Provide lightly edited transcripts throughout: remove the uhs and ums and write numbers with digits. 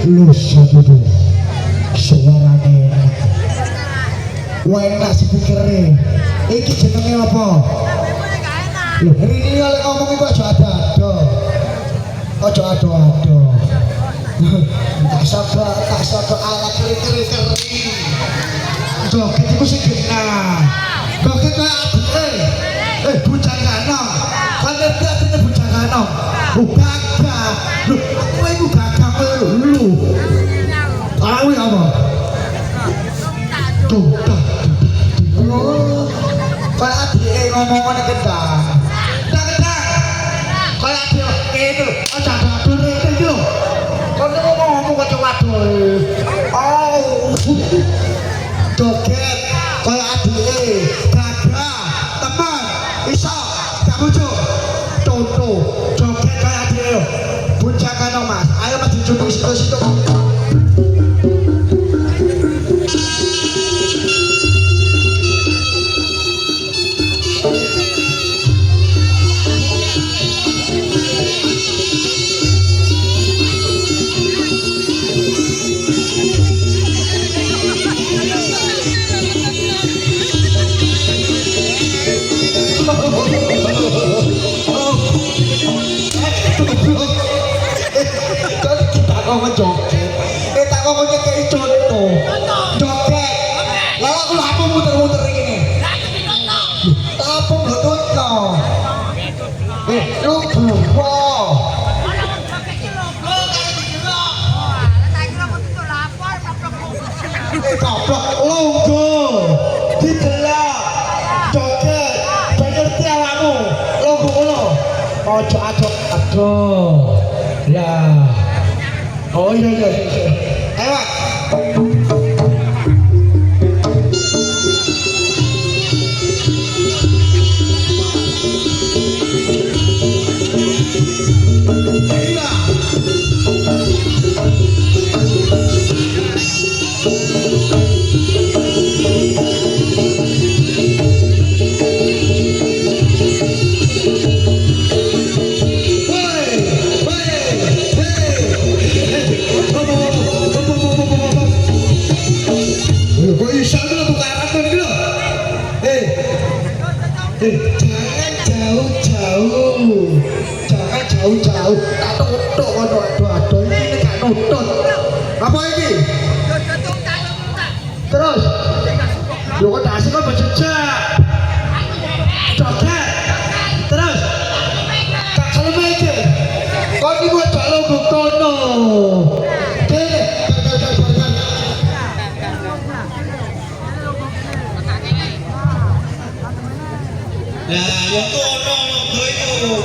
lu sabudu suarane wah enak sih pikirnya iki jenenge apa lho ini oleh ngomong itu aja ada ojo ado tak sapa ala keri joget iku sing genah joget kaya bujangano kan ngerti artine bujangano gagah lho kowe iku gagah lu tahu apa tuh kaya adike ngomong ngene kendang kaya adike itu aja adur itu yo kon ngomong kok waduh oh joget kaya adike gagah teman iso gak bujuk contoh joget kaya adike buncakan mas ayo mas dicucuk situ ngomong joget tak ngomongnya kayak contoh joget lalu aku apa muter-muter ini apa betul no lu buah goblok logo didelok joget pengerti awakmu logo ngono ojo aduh lah oh iya ayo jangan jauh-jauh tak nutuk aduh ini gak nutut apa ini terus lu kok dasih kok berjejak joget terus tak selama ini kok ini gue jauh buktono nah yang kono logo itu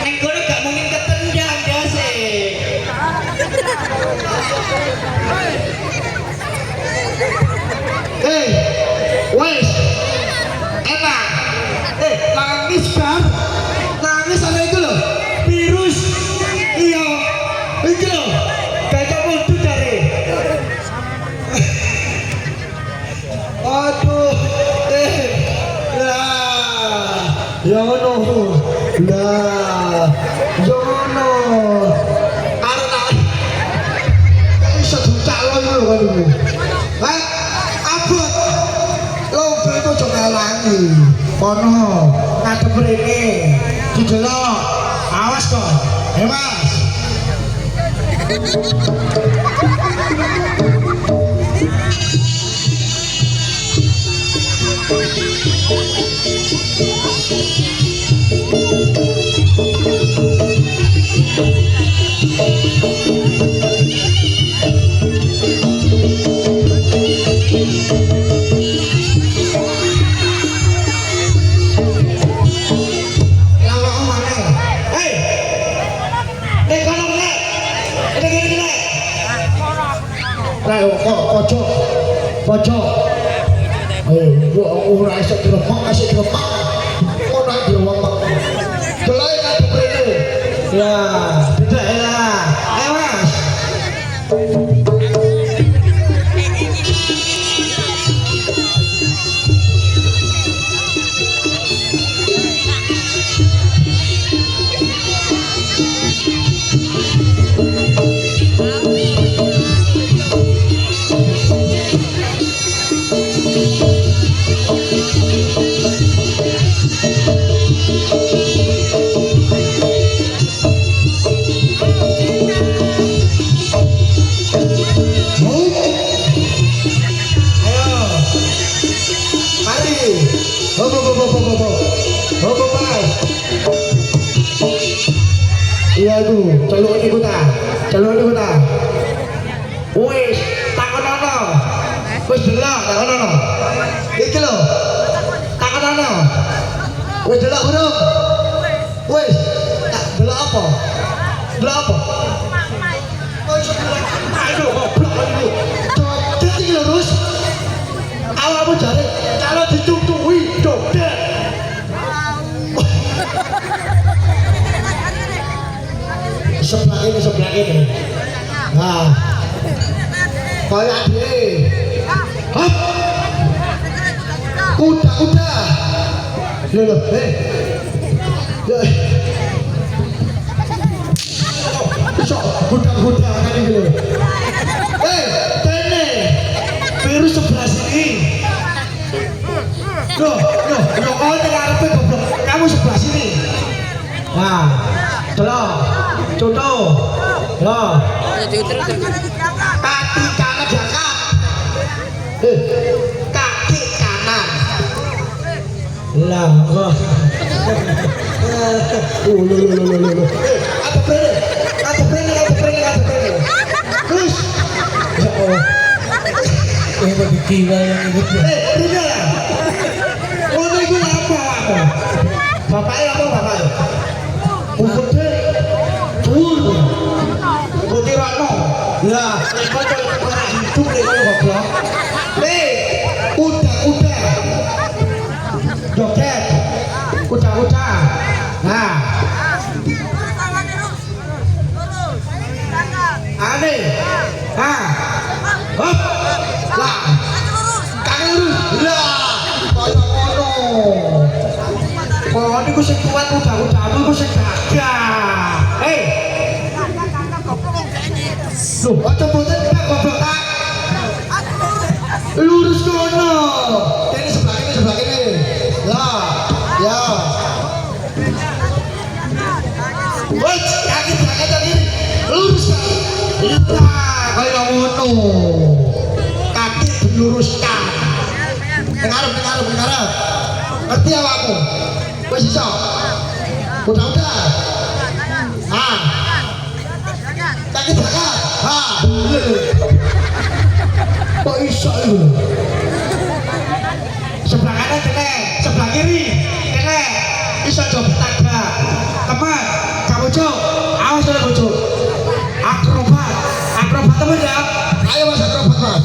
nek kono gak mungkin ketendang ya sih wes enak nangis kan nangis sama itu loh virus iya itu loh gajah mutu dari aduh lah ya no lah ya no arek iso dicalon lho kan iku abot logo itu aja ngalangi kono ngadep mrene didelok awas kok Mas pojok gua ora iso diremak asik diremak ora diremak delok ngadep rene ya tidak ya Mas Wis delok, tak ngono. Iki lho. Tak ngono. Wis delok burung. Wis. Tak delok apa? Delok apa? Oh, delok. Aduh, goblok iki. Joget iki lurus. Awakmu jare kalau dicungcungi joget. Sebelah ini. Nah. Kaya adike. Hop. Kuda. Lho, Sok kuda kan iki lho. Kene. Virus sebelah sini. Loh, kau ini ngarepe goblok. Kamu sebelah sini. Nah, delok. Contoh. Loh. Kaki kanan jangkap. Kaki kanan. Lah, wah. Ada brene. Terus. Ya Allah. Yang dikira yang itu. Brene lah. Ono iku apa? Bapaknya apa bapaknya? Bukutnya dhuwur. Bukutnya rono. Lah, nek kok ora hidup nek kok goblok. Kuda. Joget. Kuda. Nah. Ane. Hop. Lah. Kaki lurus. Lah. Kaya ngono. Kok niku sing kuat kuda-kudamu iku sing gagah. Loh, aja boten tak goblok tak. Lurus kono. Kene sebelah kene. Lah, ya. Woi, kaki tadi. Lurus kan. Lah, kaya ngono. Kaki diluruskan. Dengar. Ngerti awakmu? Wis iso. Udah. Kaki belakang. Kok iso itu? Sebelah kanan kene, sebelah kiri kene. Iso joget tagak. Teman, kamu cok. Awas oleh bocok. Akrobat teman ya. Ayo mas akrobat mas.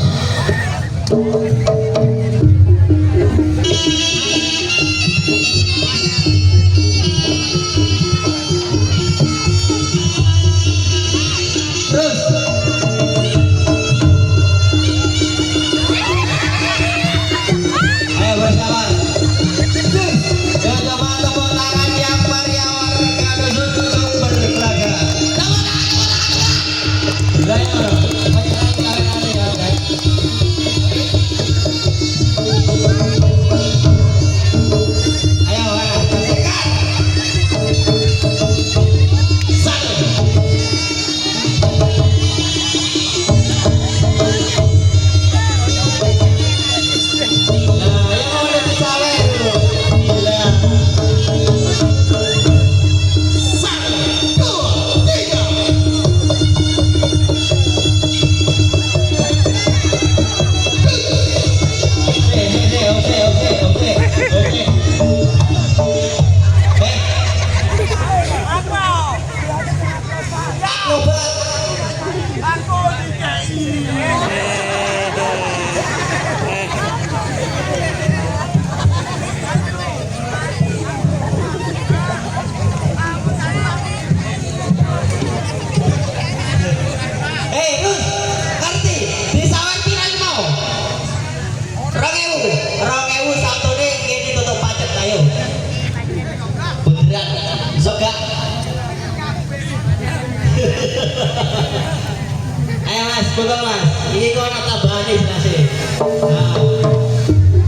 Ayo mas, buka mas. Ini kau nak tambahan nih nasi.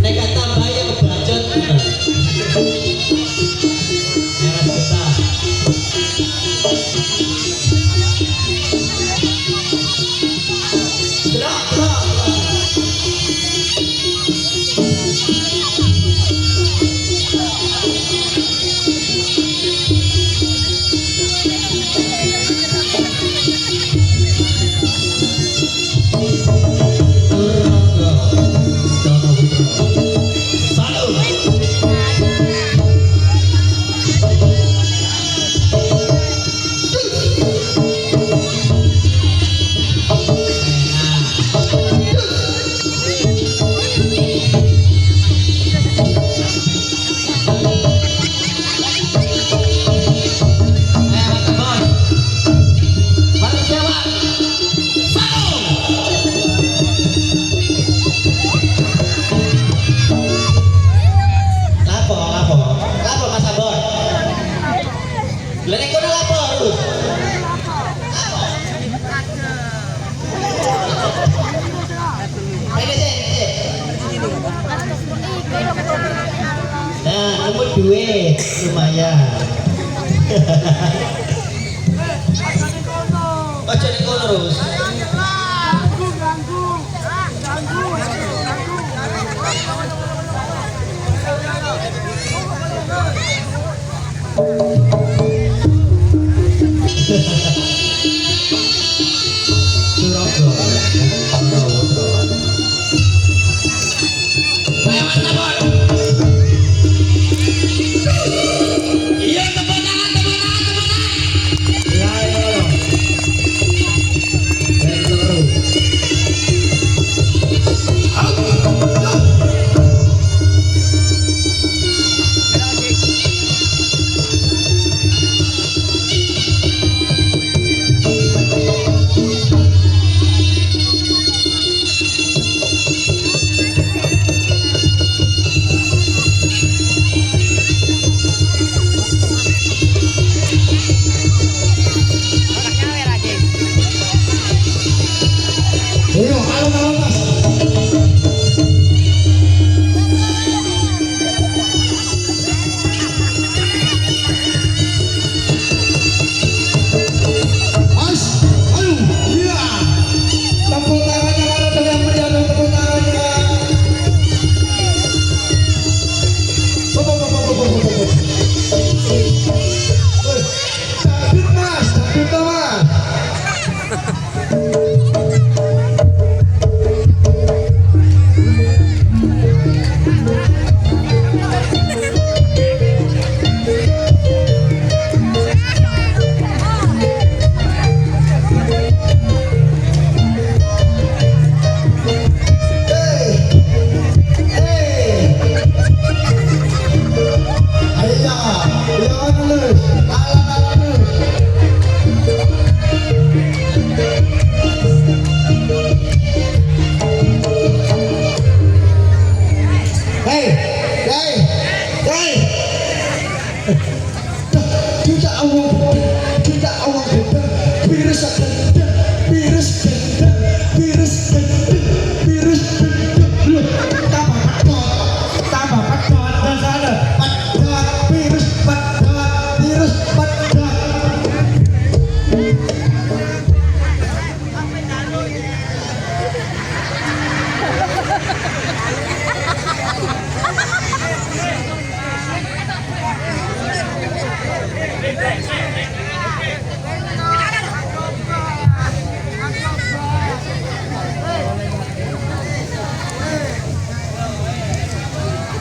Nekat tambahnya kebacot. Ayo mas kita. duwe lumayan. Aja di kono terus.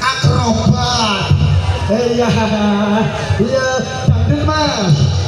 Akrobat. Iya, iya, Mas.